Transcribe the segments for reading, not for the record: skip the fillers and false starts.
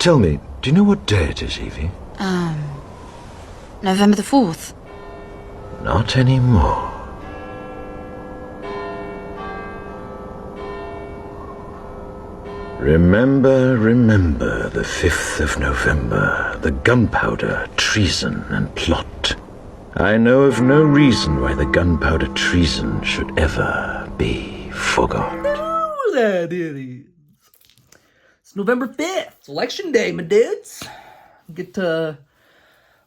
Tell me, do you know what day it is, Evie? November the 4th. Not anymore. Remember the 5th of November, the gunpowder, treason, and plot. I know of no reason why the gunpowder treason should ever be forgot. Oh, that it is. It's November 5th. It's election day, my dudes. Get to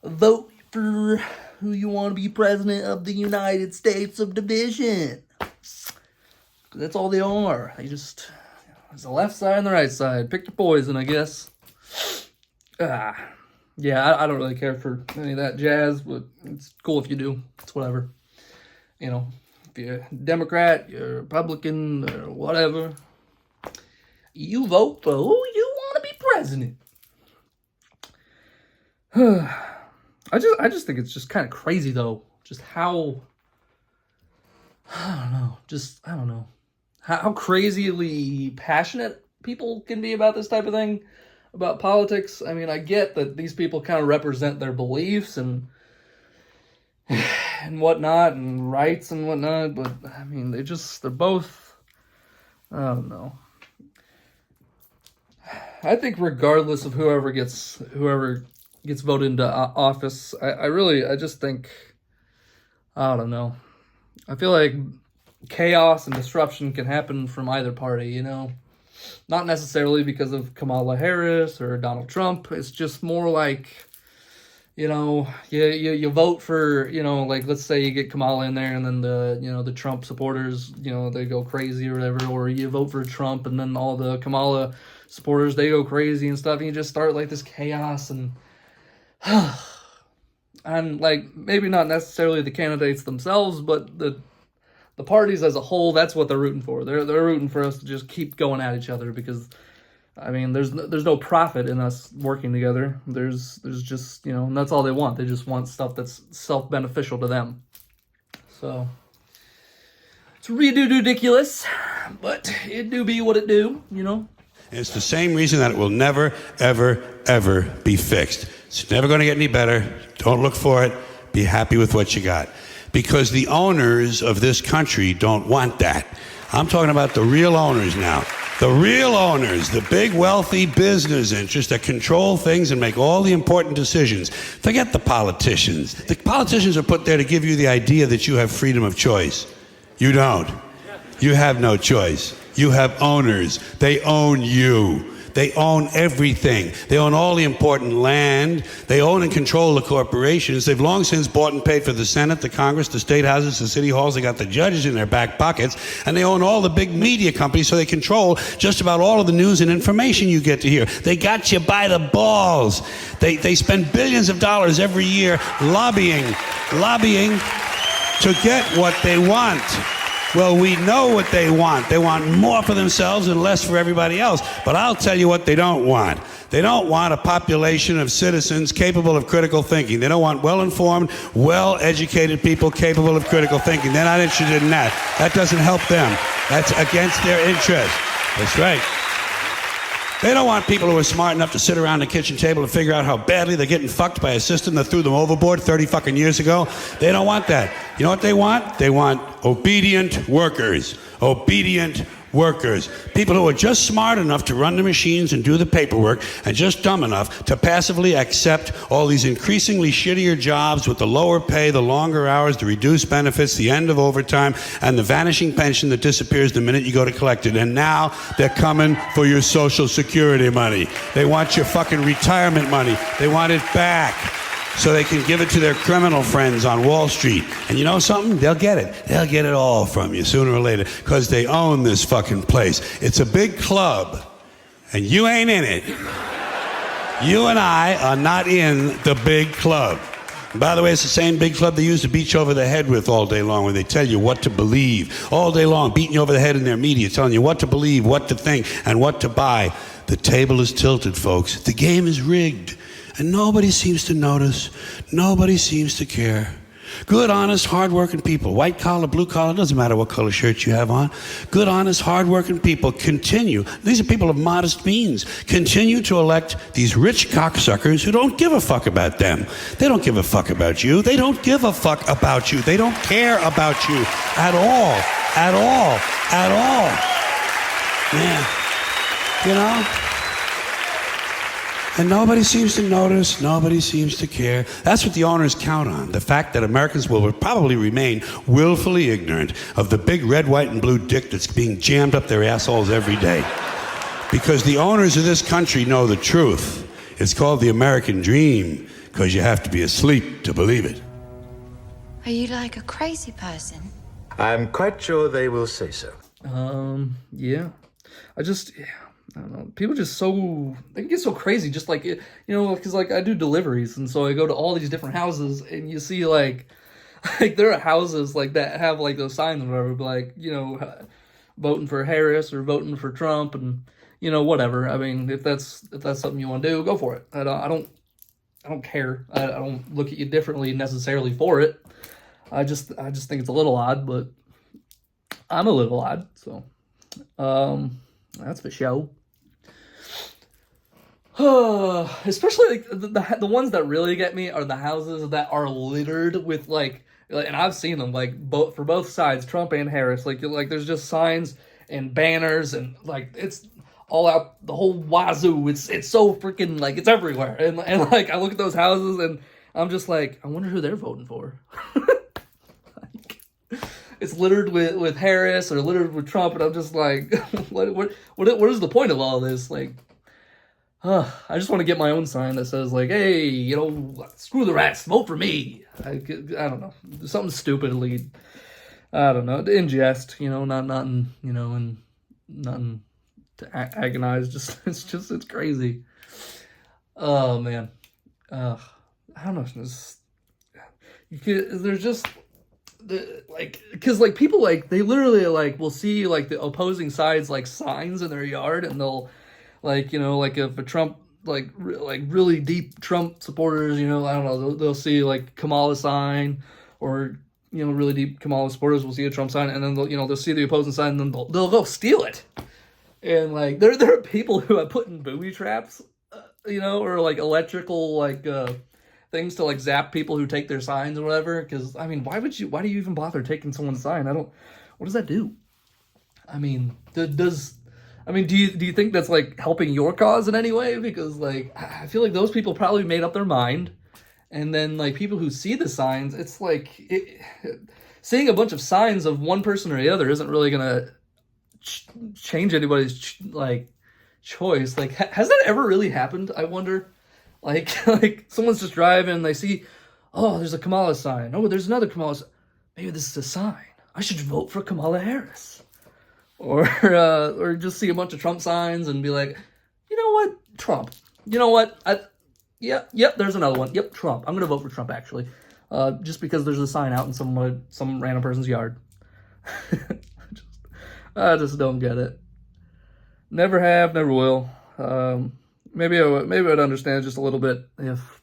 vote for who you want to be president of the United States of Division. That's all they are. They just... There's the left side and the right side. Pick your poison, I guess. Yeah, I don't really care for any of that jazz, but it's cool if you do. It's whatever. You know, if you're a Democrat, you're a Republican, or whatever, you vote for who you want to be president. I just think it's just kind of crazy, though. Just how... I don't know. How crazily passionate people can be about this type of thing, about politics. I mean, I get that these people kind of represent their beliefs and whatnot, and rights and whatnot, but, I mean, they're both, I don't know. I think regardless of whoever gets voted into office, I just think, I don't know. I feel like chaos and disruption can happen from either party, you know? Not necessarily because of Kamala Harris or Donald Trump. It's just more like, you know, you vote for, you know, like, let's say you get Kamala in there and then the Trump supporters, you know, they go crazy or whatever, or you vote for Trump and then all the Kamala supporters, they go crazy and stuff, and you just start like this chaos and and like maybe not necessarily the candidates themselves, but the parties as a whole, that's what they're rooting for. They're rooting for us to just keep going at each other because, I mean, there's no profit in us working together. There's just, you know, and that's all they want. They just want stuff that's self-beneficial to them. So, it's ridiculous, but it do be what it do, you know? And it's the same reason that it will never, ever, ever be fixed. It's never going to get any better. Don't look for it. Be happy with what you got. Because the owners of this country don't want that. I'm talking about the real owners now. The real owners, the big wealthy business interests that control things and make all the important decisions. Forget the politicians. The politicians are put there to give you the idea that you have freedom of choice. You don't. You have no choice. You have owners. They own you. They own everything. They own all the important land. They own and control the corporations. They've long since bought and paid for the Senate, the Congress, the state houses, the city halls. They got the judges in their back pockets. And they own all the big media companies, so they control just about all of the news and information you get to hear. They got you by the balls. They spend billions of dollars every year lobbying to get what they want. Well, we know what they want. They want more for themselves and less for everybody else. But I'll tell you what they don't want. They don't want a population of citizens capable of critical thinking. They don't want well-informed, well-educated people capable of critical thinking. They're not interested in that. That doesn't help them. That's against their interest. That's right. They don't want people who are smart enough to sit around the kitchen table and figure out how badly they're getting fucked by a system that threw them overboard 30 fucking years ago. They don't want that. You know what they want? They want obedient workers. Obedient workers. People who are just smart enough to run the machines and do the paperwork and just dumb enough to passively accept all these increasingly shittier jobs with the lower pay, the longer hours, the reduced benefits, the end of overtime, and the vanishing pension that disappears the minute you go to collect it. And now they're coming for your Social Security money. They want your fucking retirement money. They want it back, so they can give it to their criminal friends on Wall Street. And you know something? They'll get it. They'll get it all from you sooner or later, because they own this fucking place. It's a big club, and you ain't in it. You and I are not in the big club. And by the way, it's the same big club they use to beat you over the head with all day long, when they tell you what to believe. All day long, beating you over the head in their media, telling you what to believe, what to think, and what to buy. The table is tilted, folks. The game is rigged. And nobody seems to notice. Nobody seems to care. Good, honest, hardworking people. White collar, blue collar, doesn't matter what color shirt you have on. Good, honest, hardworking people continue. These are people of modest means. Continue to elect these rich cocksuckers who don't give a fuck about them. They don't give a fuck about you. They don't give a fuck about you. They don't care about you at all. At all. At all. Yeah. You know? And nobody seems to notice, nobody seems to care. That's what the owners count on, the fact that Americans will probably remain willfully ignorant of the big red, white, and blue dick that's being jammed up their assholes every day. Because the owners of this country know the truth. It's called the American dream, because you have to be asleep to believe it. Are you like a crazy person? I'm quite sure they will say so. Yeah. I don't know. People just they can get so crazy. Just like, because like I do deliveries, and so I go to all these different houses, and you see like there are houses like that have like those signs or whatever, like voting for Harris or voting for Trump, and whatever. I mean, if that's something you want to do, go for it. I don't care. I don't look at you differently necessarily for it. I just think it's a little odd, but I'm a little odd, so that's for show. Especially like the ones that really get me are the houses that are littered with and I've seen them for both sides, Trump and Harris. Like there's just signs and banners and like it's all out the whole wazoo. It's so freaking it's everywhere. And like I look at those houses and I'm just like, I wonder who they're voting for. It's littered with Harris or littered with Trump, and I'm just like, what is the point of all this? I just want to get my own sign that says hey, screw the rats, vote for me. I don't know, something stupidly, I don't know, in jest, nothing, and nothing to agonize. It's crazy. Oh man, I don't know. There's just. Because people they literally will see the opposing sides signs in their yard, and they'll if a Trump really deep Trump supporters, I don't know, they'll see Kamala sign, or really deep Kamala supporters will see a Trump sign, and then they'll see the opposing sign, and then they'll go steal it. And there are people who have put in booby traps, or electrical things to zap people who take their signs or whatever. Because I mean, why do you even bother taking someone's sign? What does that do? I mean, do you think that's helping your cause in any way? Because I feel like those people probably made up their mind, and then people who see the signs, it's seeing a bunch of signs of one person or the other isn't really gonna change anybody's choice. Has that ever really happened? I wonder. Someone's just driving and they see, oh, there's a Kamala sign. Oh, there's another Kamala sign. Maybe this is a sign. I should vote for Kamala Harris. Or just see a bunch of Trump signs and be like, you know what? Trump. You know what? Yep, there's another one. Yep, Trump. I'm going to vote for Trump, actually. Just because there's a sign out in some random person's yard. I just don't get it. Never have, never will. Maybe I'd understand just a little bit if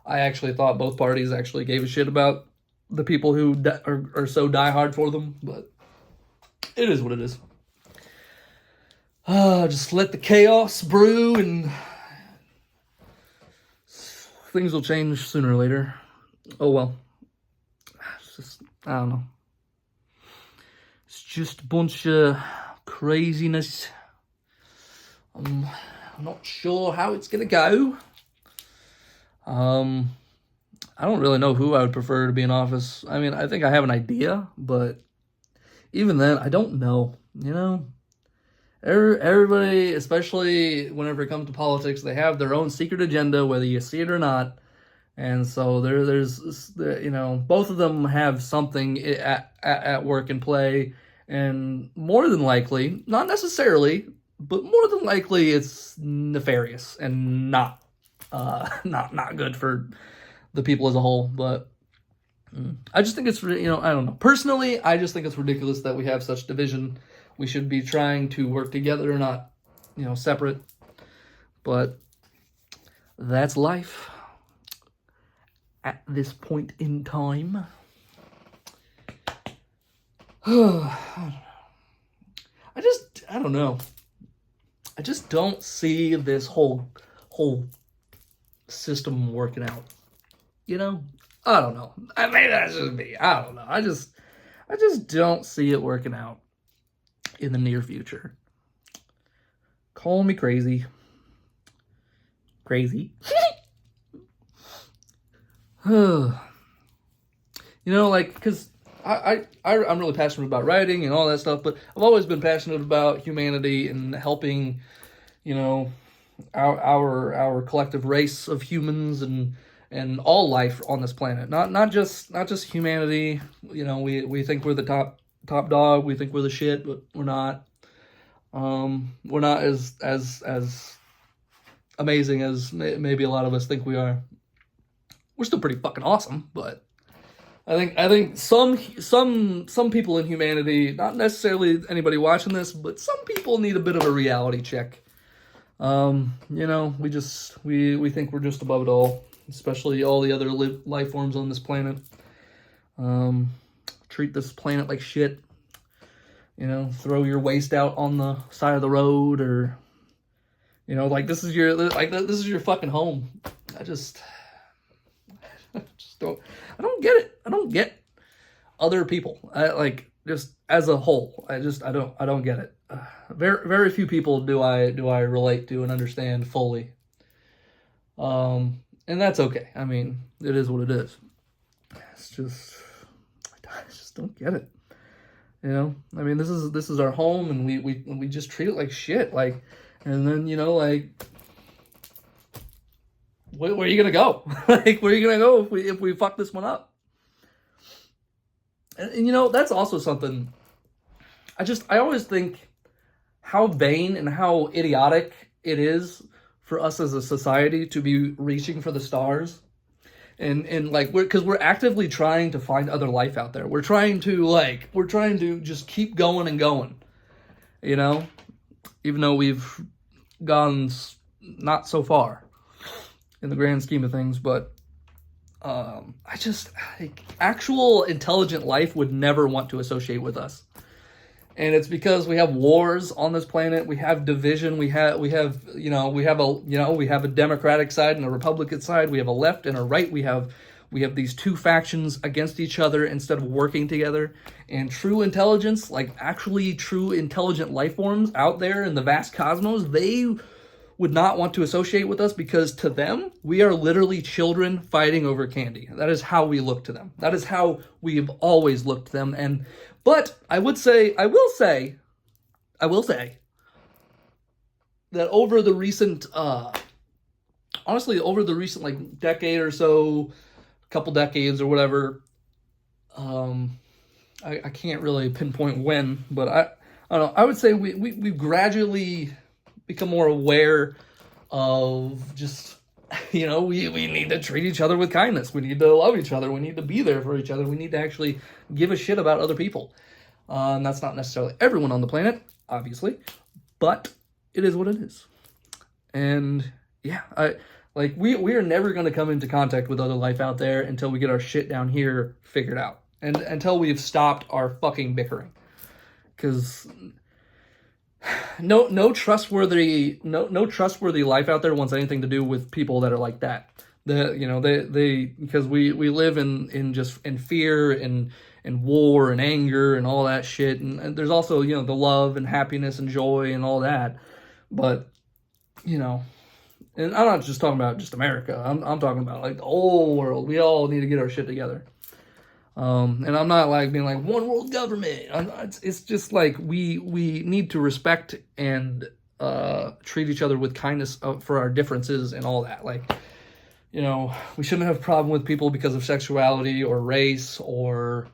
I actually thought both parties actually gave a shit about the people who are so diehard for them, but it is what it is. Just let the chaos brew, and things will change sooner or later. Oh well. It's just, I don't know. It's just a bunch of craziness. I'm not sure how it's gonna go. I don't really know who I would prefer to be in office. I mean, I think I have an idea, but even then, I don't know. Everybody, especially whenever it comes to politics, they have their own secret agenda, whether you see it or not. And so there's both of them have something at work and play, and more than likely, not necessarily, but more than likely, it's nefarious and not good for the people as a whole. But I just think it's, I don't know. Personally, I just think it's ridiculous that we have such division. We should be trying to work together, not, separate. But that's life. at this point in time. I don't know. I just don't see this whole system working out. You know? I don't know. Maybe that's just me. I don't know. I just don't see it working out in the near future. Call me crazy. Crazy. You know, like, because I'm really passionate about writing and all that stuff, but I've always been passionate about humanity and helping, you know, our collective race of humans and all life on this planet. Not just humanity. You know, we think we're the top dog. We think we're the shit, but we're not. We're not as amazing as maybe a lot of us think we are. We're still pretty fucking awesome, but I think some people in humanity, not necessarily anybody watching this, but some people need a bit of a reality check. You know, we think we're just above it all, especially all the other life forms on this planet. Treat this planet like shit. You know, throw your waste out on the side of the road, or, you know, like this is your fucking home. I just don't get it. I don't get other people. Just as a whole. I don't get it. Very few people do I relate to and understand fully. And that's okay. I mean, it is what it is. It's just, I just don't get it. You know, I mean, this is our home, and we just treat it like shit. Like, and then, you know, like, where are you gonna go? Like, where are you gonna go if we fuck this one up? And you know, that's also something. I always think how vain and how idiotic it is for us as a society to be reaching for the stars. And like, because we're actively trying to find other life out there. We're trying to just keep going and going, you know, even though we've gone not so far in the grand scheme of things. But actual intelligent life would never want to associate with us. And it's because we have wars on this planet. We have division. We have a Democratic side and a Republican side. We have a left and a right. We have these two factions against each other instead of working together. And true intelligence, like actually true intelligent life forms out there in the vast cosmos, they would not want to associate with us, because to them, we are literally children fighting over candy. That is how we look to them. That is how we've always looked to them. But I will say that over the recent, like decade or so, couple decades or whatever, I can't really pinpoint when, but I don't know. I would say we've gradually become more aware of just, you know, we need to treat each other with kindness. We need to love each other. We need to be there for each other. We need to actually give a shit about other people. And that's not necessarily everyone on the planet, obviously, but it is what it is. And yeah, we are never going to come into contact with other life out there until we get our shit down here figured out, and until we've stopped our fucking bickering. Because no trustworthy life out there wants anything to do with people that are like that. Because we live in fear and war and anger and all that shit, and there's also, you know, the love and happiness and joy and all that. But, you know, and I'm not just talking about just America. I'm talking about like the whole world. We all need to get our shit together. And I'm not like being like one world government. It's just like we need to respect and treat each other with kindness for our differences and all that. Like, you know, we shouldn't have a problem with people because of sexuality or race or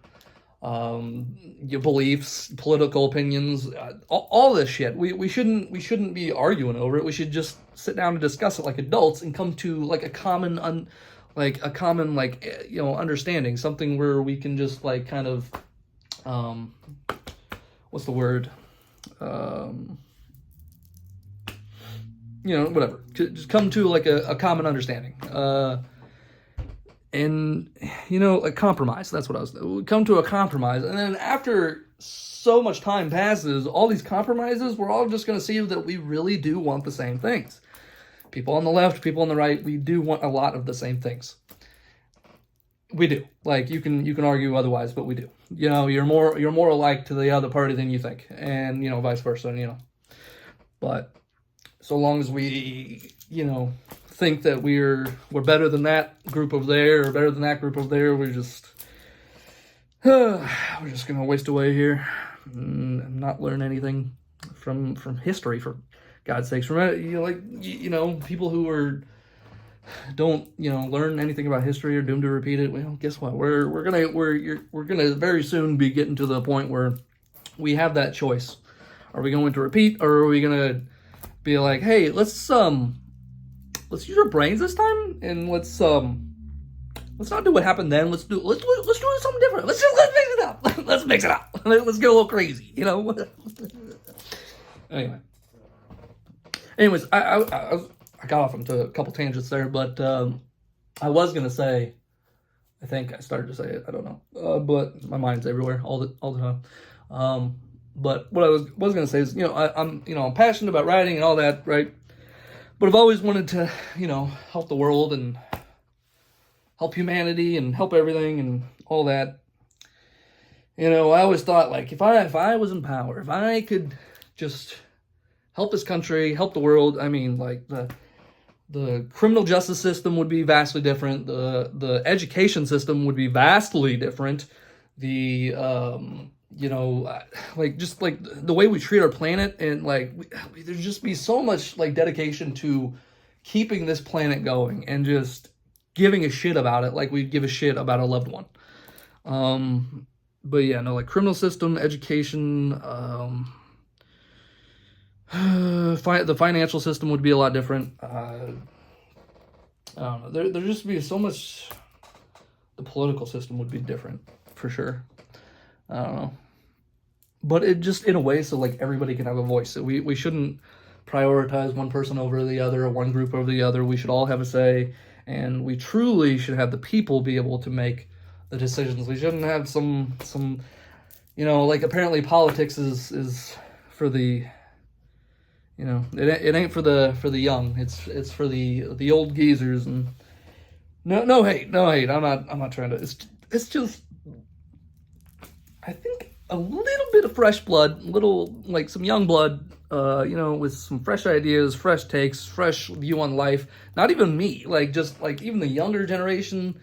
your beliefs, political opinions, all this shit. We shouldn't be arguing over it. We should just sit down and discuss it like adults and come to like a common understanding, something where we can just like kind of what's the word? Whatever. Just come to like a common understanding. and like compromise. That's what we come to a compromise, and then after so much time passes, all these compromises, we're all just going to see that we really do want the same things. People on the left, people on the right, we do want a lot of the same things. We do. Like, you can argue otherwise, but we do. You're more alike to the other party than you think, and vice versa. But so long as we think that we're better than that group over there or better than that group over there, we're just gonna waste away here and not learn anything from history, for God's sakes. From people who don't learn anything about history or doomed to repeat it. Well, guess what? We're gonna very soon be getting to the point where we have that choice. Are we going to repeat, or are we gonna be like, hey, let's use our brains this time, and let's not do what happened then. Let's do something different. Let's mix it up. Let's mix it up. Let's get a little crazy, Anyways, I got off into a couple tangents there, but I was gonna say, I think I started to say it. I don't know, but my mind's everywhere all the time. But what I was gonna say is, I'm passionate about writing and all that, right? But I've always wanted to, help the world and help humanity and help everything and all that. I always thought, like, if I was in power, if I could just help this country, help the world, I mean, like, the criminal justice system would be vastly different. The education system would be vastly different. The just like the way we treat our planet, and like there'd just be so much like dedication to keeping this planet going and just giving a shit about it, like we'd give a shit about a loved one. But yeah, no, like criminal system, education, the financial system would be a lot different. I don't know. There just be so much. The political system would be different for sure. I don't know, but it just in a way so like everybody can have a voice. So we shouldn't prioritize one person over the other or one group over the other. We should all have a say, and we truly should have the people be able to make the decisions. We shouldn't have some like apparently politics is for the. It ain't for the young. It's for the old geezers, and no hate. I'm not trying to. It's just I think a little bit of fresh blood, like some young blood, with some fresh ideas, fresh takes, fresh view on life. Not even me, like just like even the younger generation.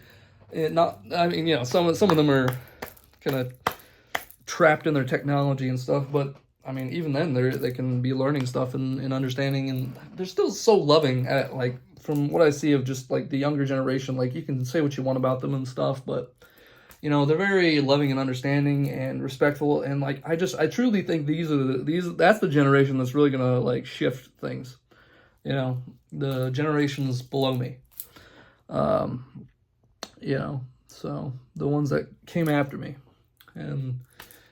Some of them are kind of trapped in their technology and stuff, but. I mean, even then, they can be learning stuff and understanding, and they're still so loving at, like, from what I see of just, like, the younger generation, like, you can say what you want about them and stuff, but, they're very loving and understanding and respectful, and, like, I truly think that's the generation that's really gonna, like, shift things, the generations below me, so, the ones that came after me, and...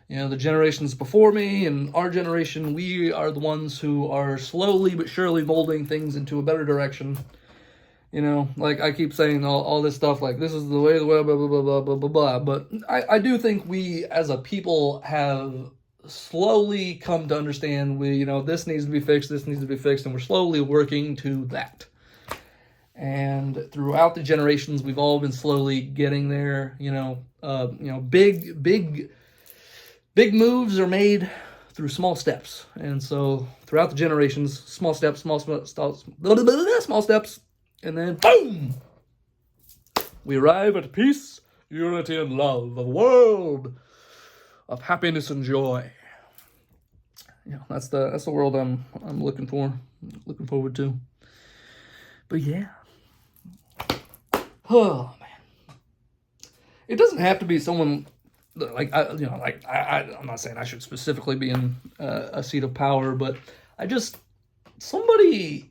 the generations before me and our generation, we are the ones who are slowly but surely molding things into a better direction. Like I keep saying all this stuff, like this is the way, blah, blah, blah, blah, blah, blah, blah. But I do think we as a people have slowly come to understand this needs to be fixed, and we're slowly working to that. And throughout the generations, we've all been slowly getting there, Big moves are made through small steps, and so throughout the generations, small steps, and then boom, we arrive at peace, unity, and love, a world of happiness and joy. That's the world I'm looking forward to. But yeah, oh man, it doesn't have to be someone. I'm not saying I should specifically be in a seat of power, but somebody,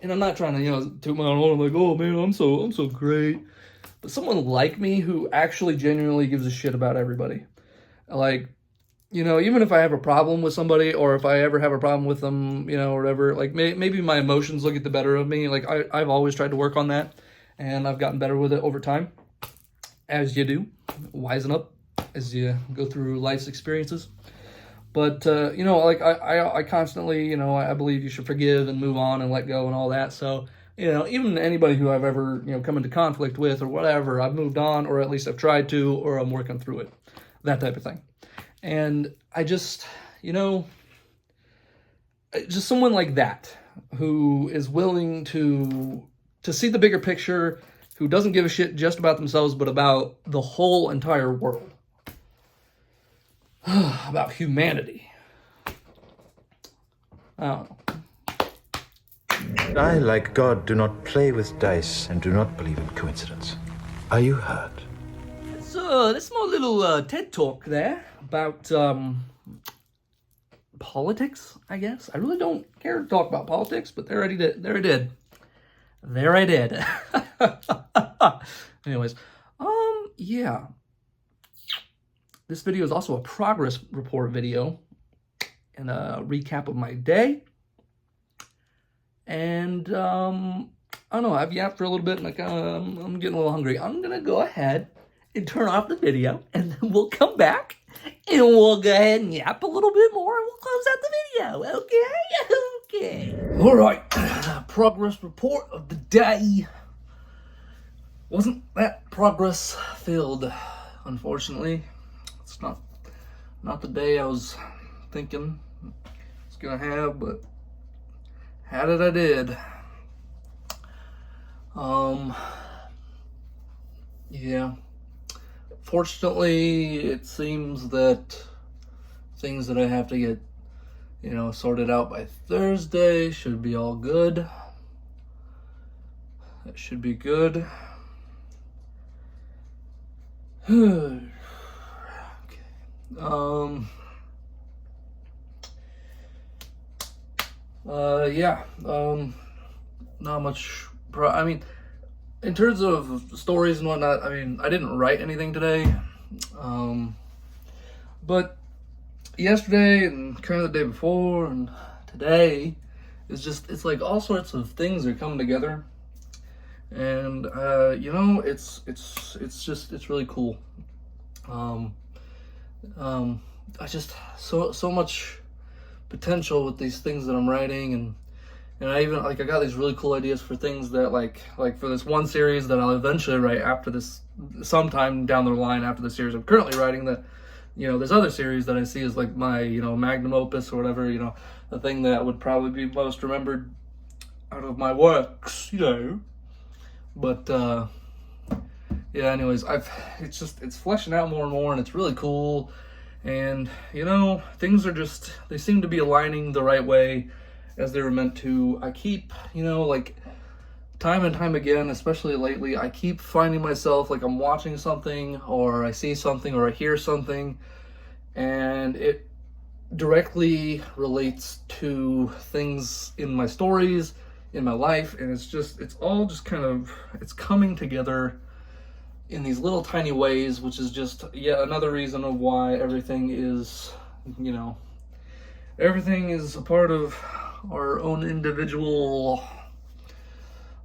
and I'm not trying to, toot my own horn, like, oh man, I'm so great, but someone like me who actually genuinely gives a shit about everybody. Like, even if I have a problem with somebody, or if I ever have a problem with them, or whatever, like maybe my emotions will get the better of me. Like I've always tried to work on that, and I've gotten better with it over time. as you do, wisen up as you go through life's experiences. But, you know, like, I constantly, you know, I believe you should forgive and move on and let go and all that. So, you know, even anybody who I've ever, you know, come into conflict with or whatever, I've moved on, or at least I've tried to, or I'm working through it. That type of thing. And I just, you know, just someone like that who is willing to see the bigger picture, who doesn't give a shit just about themselves, but about the whole entire world. About humanity. I don't know. I, like God, do not play with dice and do not believe in coincidence. Are you hurt? That's my little TED talk there about politics, I guess. I really don't care to talk about politics, but there I did. There I did. Anyways, yeah. This video is also a progress report video and a recap of my day. And, I don't know, I've yapped for a little bit, and I'm getting a little hungry. I'm going to go ahead and turn off the video, and then we'll come back, and we'll go ahead and yap a little bit more, and we'll close out the video, okay? Okay. All right, progress report of the day. Wasn't that progress-filled, unfortunately. It's not the day I was thinking I was gonna have, but had it I did. Yeah. Fortunately, it seems that things that I have to get, you know, sorted out by Thursday should be all good. That should be good. Yeah, not much, I mean, in terms of stories and whatnot, I mean, I didn't write anything today, but yesterday and kind of the day before and today, it's like all sorts of things are coming together, and, you know, it's really cool. I just, so much potential with these things that I'm writing, and I even, like, I got these really cool ideas for things that, like for this one series that I'll eventually write after this, sometime down the line after the series I'm currently writing, that, you know, there's other series that I see as, like, my, you know, magnum opus or whatever, you know, the thing that would probably be most remembered out of my works, you know, but, yeah, anyways, it's fleshing out more and more, and it's really cool, and, you know, things are just, they seem to be aligning the right way, as they were meant to. I keep, you know, like, time and time again, especially lately, I keep finding myself, like, I'm watching something, or I see something, or I hear something, and it directly relates to things in my stories, in my life, and it's all just kind of, it's coming together in these little tiny ways, which is just yet another reason of why everything is, you know, everything is a part of our own individual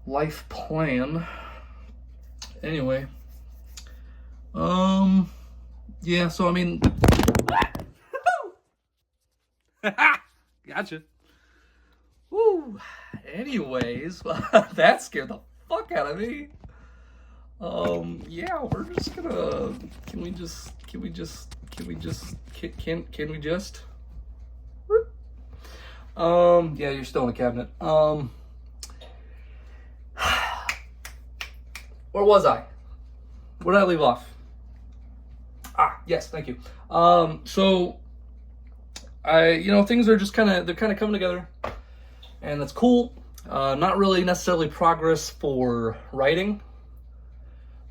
life plan. Anyway, yeah, so I mean, gotcha. Woo. Anyways, that scared the fuck out of me. Yeah, we're just gonna, can we just, yeah, you're still in the cabinet. Where was I? Where did I leave off? Yes, thank you. So, you know, things are just they're kind of coming together, and that's cool. Not really necessarily progress for writing,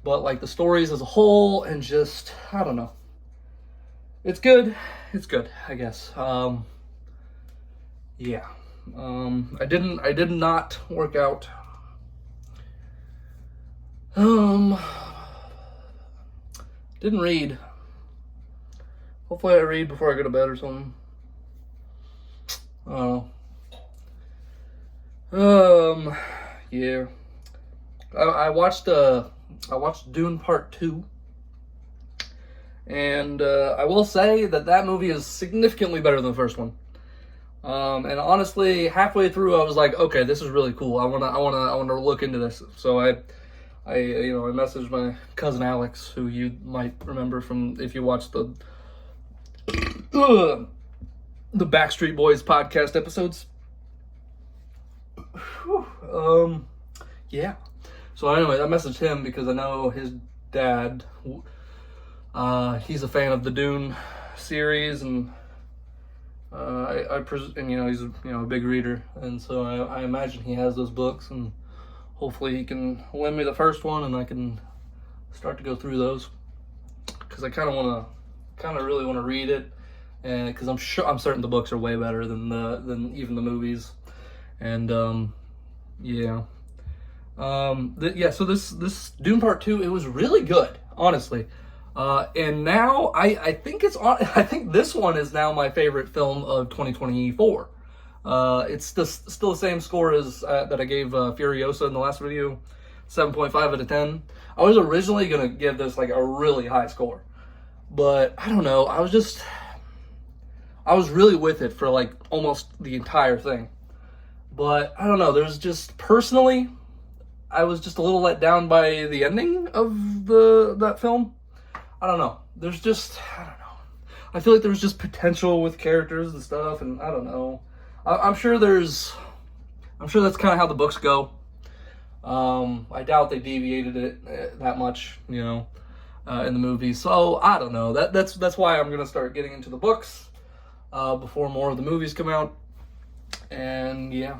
but like the stories as a whole, and just, I don't know. It's good, I guess. Yeah. I did not work out. Didn't read. Hopefully I read before I go to bed or something. Yeah. I watched Dune Part 2 And I will say that movie is significantly better than the first one. And honestly, halfway through, I was like, okay, this is really cool. I wanna look into this. So I messaged my cousin Alex, who you might remember from if you watched the Backstreet Boys podcast episodes. Yeah. So anyway, I messaged him because I know his dad. He's a fan of the Dune series, and he's a big reader, and so I imagine he has those books, and hopefully he can lend me the first one, and I can start to go through those, because I kind of really want to read it, and because I'm certain the books are way better than even the movies, and yeah. So this Dune Part 2, it was really good, honestly. And now I think this one is now my favorite film of 2024. It's still the same score as that I gave Furiosa in the last video, 7.5 out of 10. I was originally gonna give this like a really high score, but I don't know. I was really with it for like almost the entire thing. But I don't know. There's just personally, I was just a little let down by the ending of that film. I don't know. I don't know. I feel like there's just potential with characters and stuff, and I don't know. I'm sure that's kind of how the books go. I doubt they deviated it that much, in the movie. So I don't know. That's why I'm gonna start getting into the books before more of the movies come out. And yeah,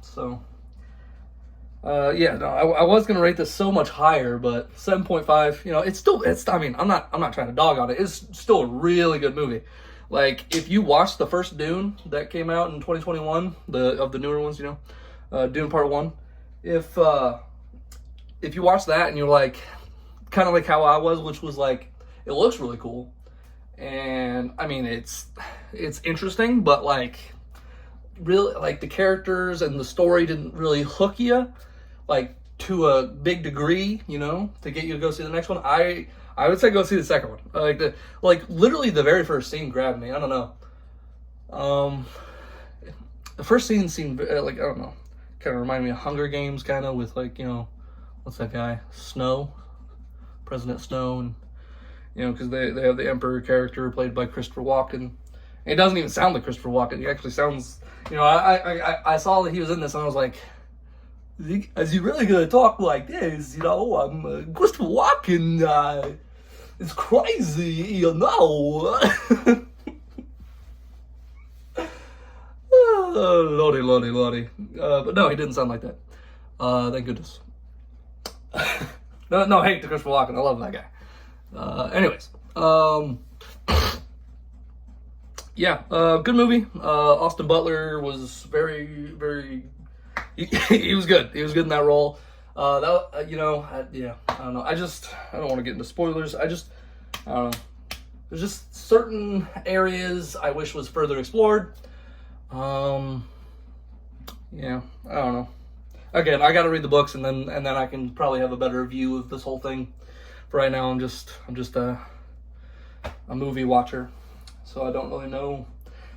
so. I was gonna rate this so much higher, but 7.5. I'm not trying to dog on it. It's still a really good movie. Like, if you watch the first Dune that came out in 2021, of the newer ones, Dune Part 1, if you watch that and you're like, kind of like how I was, which was like, it looks really cool, and I mean it's interesting, but like, really, like, the characters and the story didn't really hook you, like, to a big degree, to get you to go see the next one. I would say go see the second one. Literally the very first scene grabbed me. I don't know. The first scene seemed I don't know, kind of reminded me of Hunger Games, kind of, with like, what's that guy? Snow, President Snow, and because they have the Emperor character played by Christopher Walken. And it doesn't even sound like Christopher Walken. He actually sounds, I saw that he was in this, and I was like, is he really gonna talk like this? I'm Christopher Walken. It's crazy, Lordy. But no, he didn't sound like that. Thank goodness. No hate to Christopher Walken. I love that guy. Anyways, yeah, good movie. Austin Butler was very, very. He was good. He was good in that role. I don't know. I don't want to get into spoilers. I don't know. There's just certain areas I wish was further explored. Yeah, I don't know. Again, I got to read the books, and then I can probably have a better view of this whole thing. For right now, I'm just a movie watcher, so I don't really know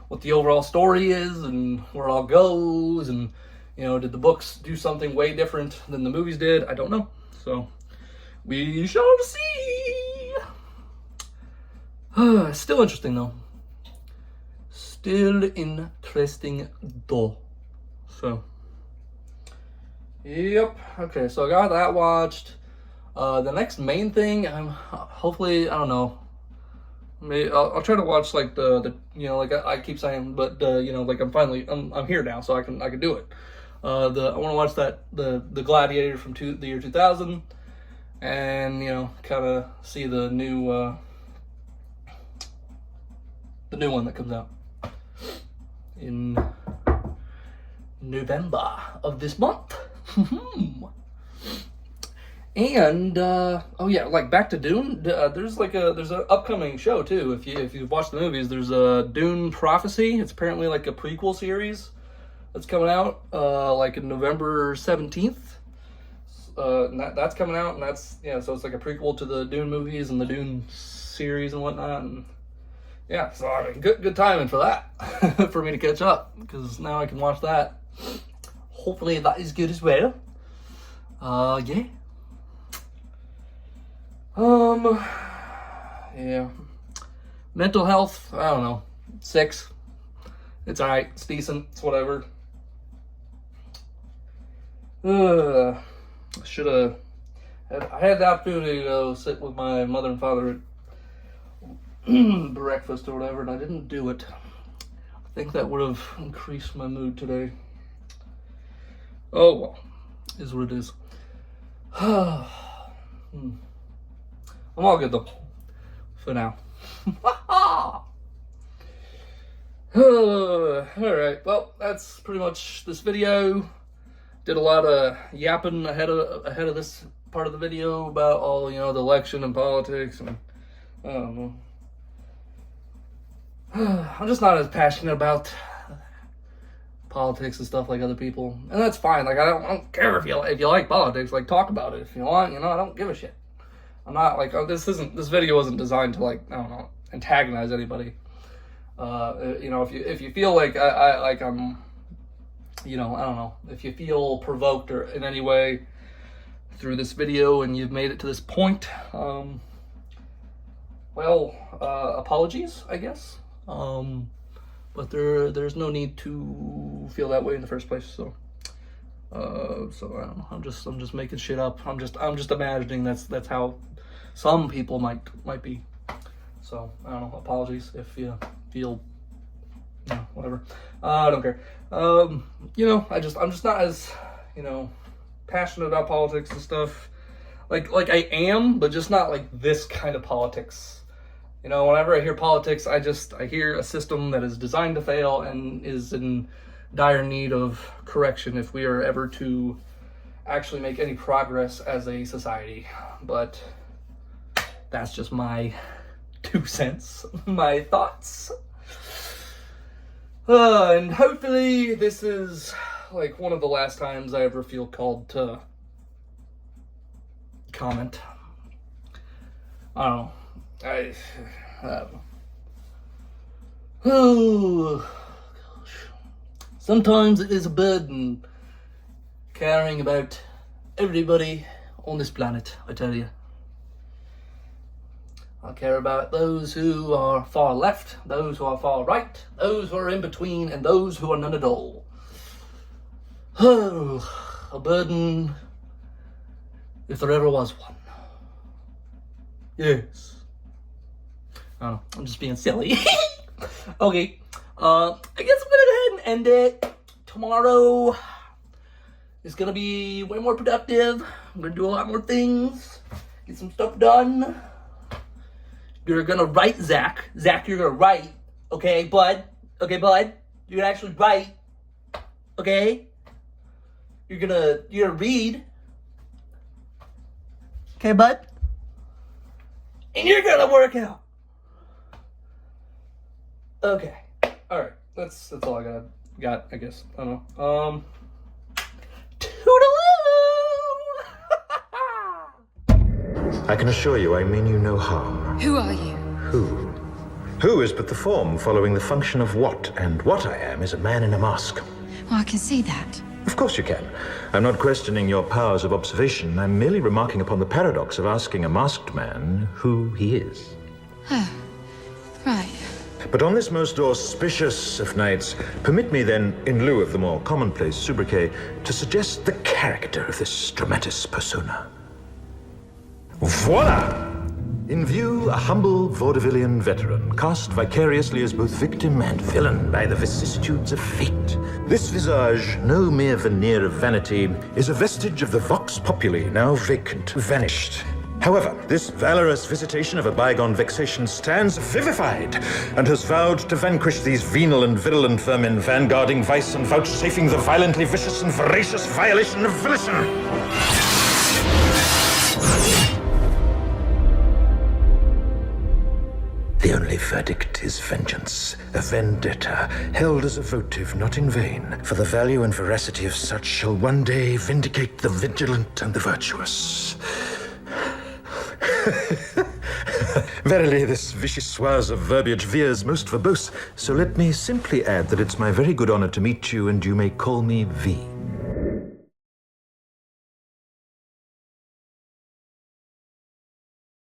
what the overall story is and where it all goes, and did the books do something way different than the movies did? I don't know. So we shall see. Still interesting though. So, yep. Okay, so I got that watched. The next main thing, hopefully, I don't know. Maybe I'll try to watch like the like I keep saying, but like I'm here now, so I can do it. I want to watch the Gladiator from the year 2000, and kind of see the new one that comes out in November of this month. And like back to Dune. There's an upcoming show too. If you've watched the movies, there's a Dune Prophecy. It's apparently like a prequel series that's coming out like in November 17th. That's coming out, and that's so it's like a prequel to the Dune movies and the Dune series and whatnot. And yeah, so I mean, good timing for that, for me to catch up, because now I can watch that. Hopefully that is good as well. Yeah. Yeah. Mental health, I don't know. 6. It's alright. It's decent. It's whatever. I had the opportunity to go sit with my mother and father at breakfast or whatever, and I didn't do it. I think that would have increased my mood today. Oh well, is what it is. I'm all good though, for now. Alright, well, that's pretty much this video. Did a lot of yapping ahead of this part of the video about all, the election and politics, and I don't know. I'm just not as passionate about politics and stuff like other people, and that's fine. Like, I don't care if you like politics. Like, talk about it if you want. I don't give a shit. I'm not like, this video wasn't designed to, like, I don't know, antagonize anybody. If you feel like I'm, I don't know, if you feel provoked or in any way through this video and you've made it to this point, apologies, I guess. But there's no need to feel that way in the first place. So I don't know. I'm just making shit up. I'm just imagining that's how some people might be. So I don't know. Apologies if you feel, whatever. I don't care. I'm just not as, passionate about politics and stuff. Like I am, but just not like this kind of politics. Whenever I hear politics, I hear a system that is designed to fail and is in dire need of correction if we are ever to actually make any progress as a society. But that's just my 2 cents, my thoughts. And hopefully this is like one of the last times I ever feel called to comment. I don't know. I don't know. Oh, gosh. Sometimes it is a burden caring about everybody on this planet, I tell you. I care about those who are far left, those who are far right, those who are in between, and those who are none at all. Oh, a burden, if there ever was one. Yes. I don't know, I'm just being silly. Okay, I guess I'm gonna go ahead and end it. Tomorrow is gonna be way more productive. I'm gonna do a lot more things, get some stuff done. You're gonna write, Zack. Zack, you're gonna write. Okay, bud? Okay, bud? You're gonna actually write. Okay? You're gonna read. Okay, bud? And you're gonna work out. Okay. Alright. That's all I got, I guess. I don't know. I can assure you I mean you no harm. Who are you? Who is but the form following the function of what, and what I am is a man in a mask. Well, I can see that. Of course you can. I'm not questioning your powers of observation. I'm merely remarking upon the paradox of asking a masked man who he is. Oh, right. But on this most auspicious of nights, permit me then, in lieu of the more commonplace sobriquet, to suggest the character of this dramatis persona. Voila! In view, a humble vaudevillian veteran, cast vicariously as both victim and villain by the vicissitudes of fate. This visage, no mere veneer of vanity, is a vestige of the vox populi, now vacant, vanished. However, this valorous visitation of a bygone vexation stands vivified, and has vowed to vanquish these venal and virulent vermin, vanguarding vice and vouchsafing the violently vicious and voracious violation of volition. The only verdict is vengeance, a vendetta, held as a votive not in vain, for the value and veracity of such shall one day vindicate the vigilant and the virtuous. Verily, this vichyssoise of verbiage veers most verbose, so let me simply add that it's my very good honor to meet you, and you may call me V.